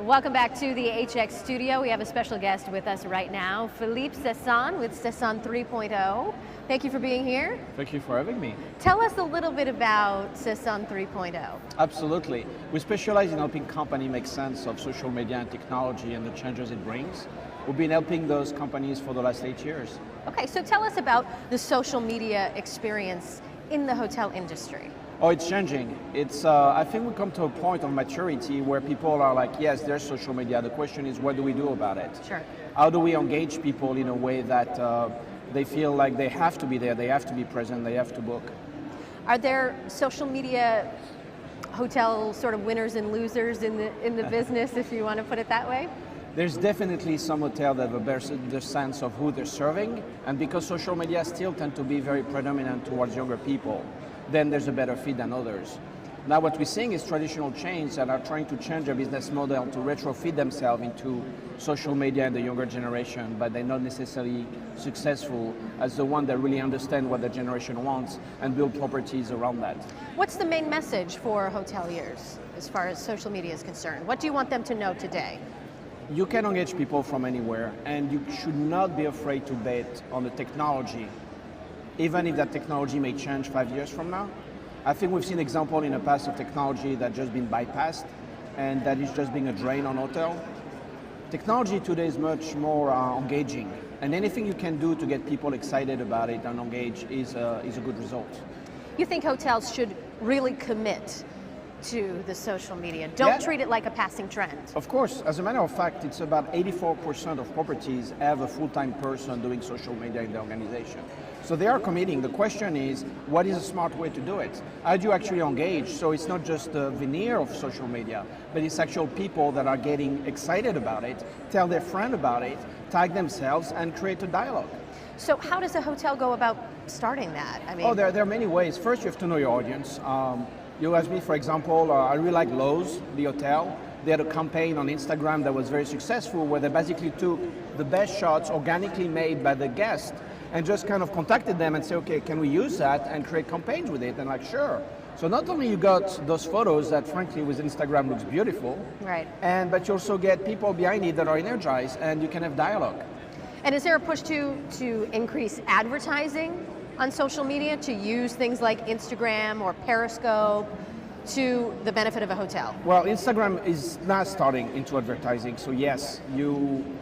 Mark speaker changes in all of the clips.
Speaker 1: Welcome back to the HX studio. We have a special guest with us right now, Philippe with Cesson 3.0. Thank you for being here.
Speaker 2: Thank you for having me.
Speaker 1: Tell us a little bit about Cesson 3.0.
Speaker 2: Absolutely. We specialize in helping companies make sense of social media and technology and the changes it brings. We've been helping those companies for the last 8 years.
Speaker 1: Okay, so tell us about the social media experience in the hotel industry.
Speaker 2: Oh, it's changing. I think we come to a point of maturity where people are like, yes, there's social media. The question is, what do we do about it?
Speaker 1: Sure.
Speaker 2: How do we engage people in a way that they feel like they have to be there, they have to be present, they have to book?
Speaker 1: Are there social media hotel sort of winners and losers in the business, if you want to put it that way?
Speaker 2: There's definitely some hotels that have a better sense of who they're serving, and because social media still tend to be very predominant towards younger people, then there's a better fit than others. Now what we're seeing is traditional chains that are trying to change their business model to retrofit themselves into social media and the younger generation, but they're not necessarily successful as the one that really understand what the generation wants and build properties around that.
Speaker 1: What's the main message for hoteliers as far as social media is concerned? What do you want them to know today?
Speaker 2: You can engage people from anywhere, and you should not be afraid to bet on the technology, even if that technology may change 5 years from now. I think we've seen examples in the past of technology that just been bypassed and that is just being a drain on hotel. Technology today is much more engaging, and anything you can do to get people excited about it and engaged is a good result.
Speaker 1: You think hotels should really commit to the social media? Don't treat it like a passing trend.
Speaker 2: Of course. As a matter of fact, it's about 84% of properties have a full-time person doing social media in the organization. So they are committing. The question is, what is a smart way to do it? How do you actually engage? So it's not just the veneer of social media, but it's actual people that are getting excited about it, tell their friend about it, tag themselves, and create a dialogue.
Speaker 1: So how does a hotel go about starting that? I mean,
Speaker 2: there are many ways. First, you have to know your audience. You asked me, for example, I really like Lowe's, the hotel. They had a campaign on Instagram that was very successful where they basically took the best shots organically made by the guests and just kind of contacted them and say, okay, can we use that and create campaigns with it? And like, sure. So not only you got those photos that frankly with Instagram looks beautiful,
Speaker 1: right?
Speaker 2: But you also get people behind it that are energized and you can have dialogue.
Speaker 1: And is there a push to increase advertising on social media, to use things like Instagram or Periscope to the benefit of a hotel?
Speaker 2: Well, Instagram is now starting into advertising, so yes,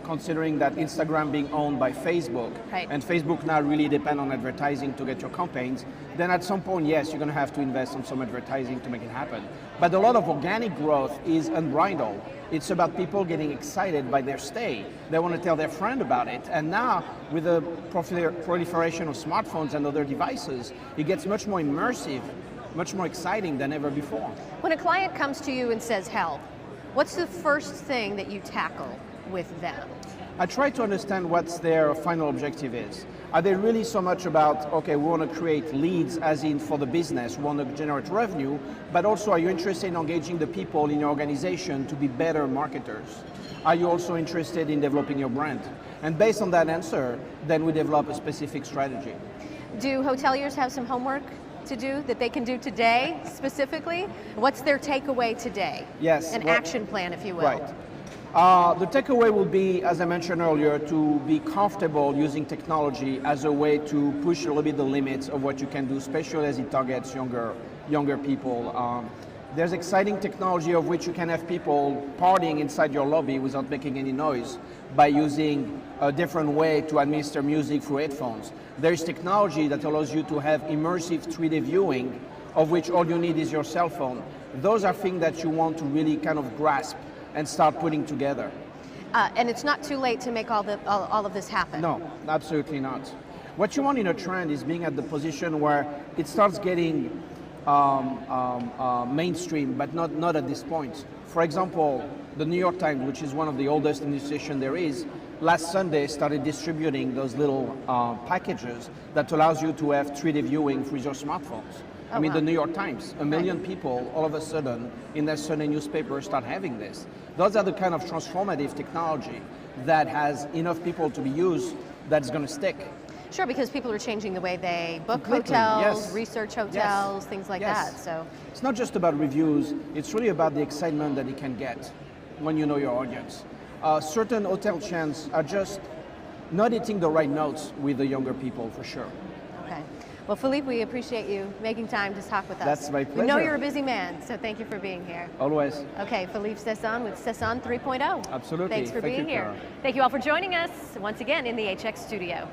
Speaker 2: considering that Instagram being owned by Facebook,
Speaker 1: right,
Speaker 2: and Facebook now really depend on advertising to get your campaigns, then at some point, yes, you're going to have to invest on some advertising to make it happen. But a lot of organic growth is unbridled. It's about people getting excited by their stay. They want to tell their friend about it. And now, with the proliferation of smartphones and other devices, it gets much more immersive, much more exciting than ever before.
Speaker 1: When a client comes to you and says help, what's the first thing that you tackle with them?
Speaker 2: I try to understand what their final objective is. Are they really so much about, okay, we want to create leads as in for the business, we want to generate revenue, but also are you interested in engaging the people in your organization to be better marketers? Are you also interested in developing your brand? And based on that answer, then we develop a specific strategy.
Speaker 1: Do hoteliers have some homework to do that they can do today specifically? What's their takeaway today?
Speaker 2: Yes.
Speaker 1: An action plan, if you will.
Speaker 2: Right. The takeaway will be, as I mentioned earlier, to be comfortable using technology as a way to push a little bit the limits of what you can do, especially as it targets younger people. There's exciting technology of which you can have people partying inside your lobby without making any noise by using a different way to administer music through headphones. There's technology that allows you to have immersive 3D viewing, of which all you need is your cell phone. Those are things that you want to really kind of grasp and start putting together.
Speaker 1: And it's not too late to make all of this happen?
Speaker 2: No, absolutely not. What you want in a trend is being at the position where it starts getting mainstream, but not at this point. For example, the New York Times, which is one of the oldest institutions there is, last Sunday started distributing those little packages that allows you to have 3D viewing through your smartphones. I mean, the New York Times, 1 million people all of a sudden in their Sunday newspaper start having this. Those are the kind of transformative technology that has enough people to be used that's going to stick.
Speaker 1: Sure, because people are changing the way they book
Speaker 2: Completely,
Speaker 1: hotels,
Speaker 2: yes.
Speaker 1: research hotels,
Speaker 2: Yes.
Speaker 1: things like
Speaker 2: Yes.
Speaker 1: that. So
Speaker 2: it's not just about reviews, it's really about the excitement that it can get. when you know your audience. Certain hotel chains are just not hitting the right notes with the younger people, for sure.
Speaker 1: Okay. Well, Philippe, we appreciate you making time to talk with us.
Speaker 2: That's my pleasure.
Speaker 1: We know you're a busy man, so thank you for being here.
Speaker 2: Always.
Speaker 1: Okay, Philippe Cesson with Cesson 3.0.
Speaker 2: Absolutely.
Speaker 1: Thanks for being here. Thank you all for joining us once again in the HX studio.